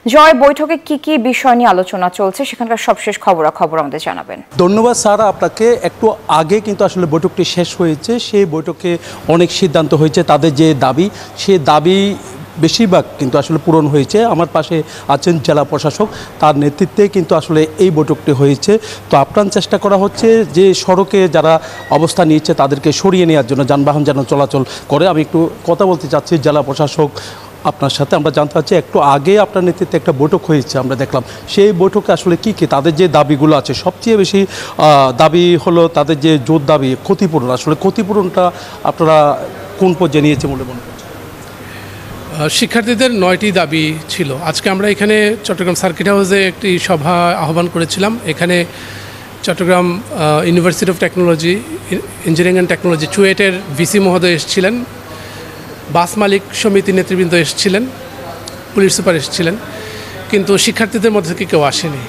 জয়, বৈঠকে কি কি বিষয় নিয়ে আলোচনা চলছে, সেখানকার সবশেষ খবরাখবর আমাদের জানাবেন। ধন্যবাদ সারা আপনাকে। একটু আগে কিন্তু আসলে বৈঠকটি শেষ হয়েছে। সেই বৈঠকে অনেক সিদ্ধান্ত হয়েছে। তাদের যে দাবি, সে দাবি বেশিরভাগ কিন্তু আসলে পূরণ হয়েছে। আমার পাশে আছেন জেলা প্রশাসক, তার নেতৃত্বে কিন্তু আসলে এই বৈঠকটি হয়েছে। তো আপ্রাণ চেষ্টা করা হচ্ছে যে সড়কে যারা অবস্থান নিয়েছে তাদেরকে সরিয়ে নেওয়ার জন্য, যানবাহন যেন চলাচল করে। আমি একটু কথা বলতে চাচ্ছি জেলা প্রশাসক আপনার সাথে। আমরা জানতে চাচ্ছি, একটু আগে আপনার নেতৃত্বে একটা বৈঠক হয়েছে, আমরা দেখলাম। সেই বৈঠকে আসলে কি কি তাদের যে দাবিগুলো আছে, সবচেয়ে বেশি দাবি হলো তাদের যে জোর দাবি ক্ষতিপূরণ। আসলে ক্ষতিপূরণটা আপনারা কোন পর্যায়ে নিয়েছে বলে মনে করছেন? শিক্ষার্থীদের 9টি দাবি ছিল। আজকে আমরা এখানে চট্টগ্রাম সার্কিট হাউসে একটি সভা আহ্বান করেছিলাম। এখানে Chittagong university of technology, engineering and technology চুয়েটের ভিসি মহোদয় এসেছিলেন, বাস মালিক সমিতির নেতৃবৃন্দ এসেছিলেন, পুলিশ সুপার এসেছিলেন, কিন্তু শিক্ষার্থীদের মধ্যে থেকে কেউ আসেনি।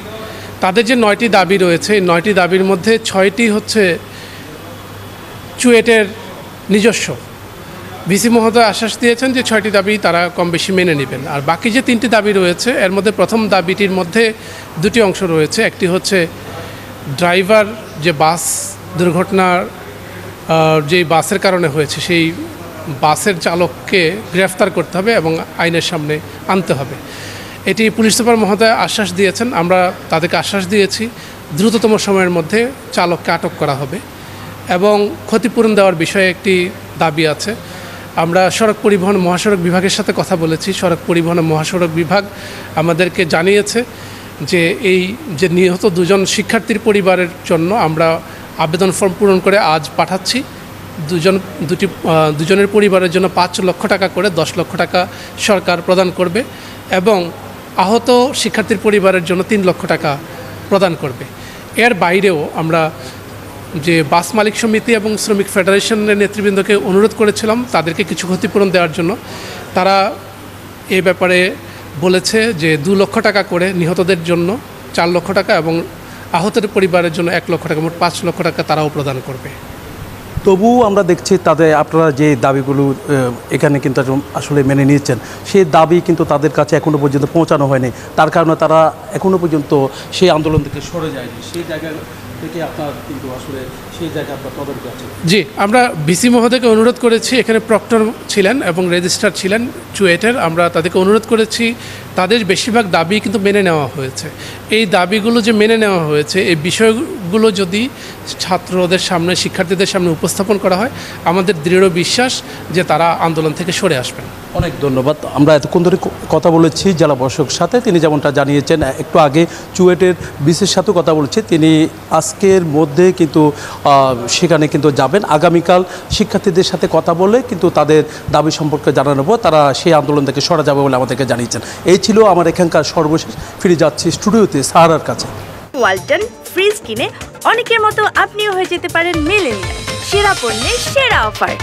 তাদের যে 9টি দাবি রয়েছে, এই 9টি দাবির মধ্যে 6টি হচ্ছে চুয়েটের নিজস্ব। ভিসি মহোদয় আশ্বাস দিয়েছেন যে 6টি দাবি তারা কম বেশি মেনে নেবেন। আর বাকি যে 3টি দাবি রয়েছে, এর মধ্যে প্রথম দাবিটির মধ্যে 2টি অংশ রয়েছে। একটি হচ্ছে ড্রাইভার যে বাস দুর্ঘটনার যে বাসের কারণে হয়েছে, সেই বাসের চালককে গ্রেফতার করতে হবে এবং আইনের সামনে আনতে হবে। এটি পুলিশ সুপার মহোদয় আশ্বাস দিয়েছেন। আমরা তাদেরকে আশ্বাস দিয়েছি দ্রুততম সময়ের মধ্যে চালককে আটক করা হবে। এবং ক্ষতিপূরণ দেওয়ার বিষয়ে একটি দাবি আছে। আমরা সড়ক পরিবহন মহাসড়ক বিভাগের সাথে কথা বলেছি। সড়ক পরিবহন ও মহাসড়ক বিভাগ আমাদেরকে জানিয়েছে যে এই যে নিহত 2 জন শিক্ষার্থীর পরিবারের জন্য আমরা আবেদন ফর্ম পূরণ করে আজ পাঠাচ্ছি। দুজনের পরিবারের জন্য 5 লক্ষ টাকা করে 10 লক্ষ টাকা সরকার প্রদান করবে এবং আহত শিক্ষার্থীর পরিবারের জন্য 3 লক্ষ টাকা প্রদান করবে। এর বাইরেও আমরা যে বাস মালিক সমিতি এবং শ্রমিক ফেডারেশনের নেতৃবৃন্দকে অনুরোধ করেছিলাম তাদেরকে কিছু ক্ষতিপূরণ দেওয়ার জন্য। তারা এ ব্যাপারে বলেছে যে 2 লক্ষ টাকা করে নিহতদের জন্য 4 লক্ষ টাকা এবং আহতের পরিবারের জন্য 1 লক্ষ টাকা, মোট 5 লক্ষ টাকা তারাও প্রদান করবে। তবুও আমরা দেখছি তাদের আপনারা যে দাবিগুলো এখানে কিন্তু আসলে মেনে নিয়েছেন, সেই দাবি কিন্তু তাদের কাছে এখনও পর্যন্ত পৌঁছানো হয়নি। তার কারণে তারা এখনও পর্যন্ত সেই আন্দোলন থেকে সরে যায়নি। সেই জায়গা থেকে আপনার কিন্তু আসলে সেই জায়গায় আপনার তদন্ত আছে। জি, আমরা ভিসি মহোদয়কে অনুরোধ করেছি। এখানে প্রক্টর ছিলেন এবং রেজিস্ট্রার ছিলেন চুয়েটের। আমরা তাদেরকে অনুরোধ করেছি, তাদের বেশিরভাগ দাবি কিন্তু মেনে নেওয়া হয়েছে। এই দাবিগুলো যে মেনে নেওয়া হয়েছে, এই বিষয়গুলো যদি ছাত্রদের সামনে, শিক্ষার্থীদের সামনে উপস্থাপন করা হয়, আমাদের দৃঢ় বিশ্বাস যে তারা আন্দোলন থেকে সরে আসবেন। অনেক ধন্যবাদ। আমরা এতক্ষণ ধরে কথা বলেছি জেলা প্রশাসকের সাথে। তিনি যেমনটা জানিয়েছেন, একটু আগে চুয়েটের বিসির সাথে কথা বলেছে। তিনি আজকের মধ্যে কিন্তু সেখানে কিন্তু যাবেন। আগামীকাল শিক্ষার্থীদের সাথে কথা বলে কিন্তু তাদের দাবি সম্পর্কে জানানো, তারা সেই আন্দোলন থেকে সরে যাবে বলে আমাদেরকে জানিয়েছেন। এই ছিল আমার এখানকার সর্বশেষ। ফিরে যাচ্ছি স্টুডিওতে সাহারার কাছে। ওয়ালটন ফ্রিজ কিনে অনেকের মতো আপনিও হয়ে যেতে পারেন মিলেনিয়াল। সেরা পণ্যের সেরা অফার।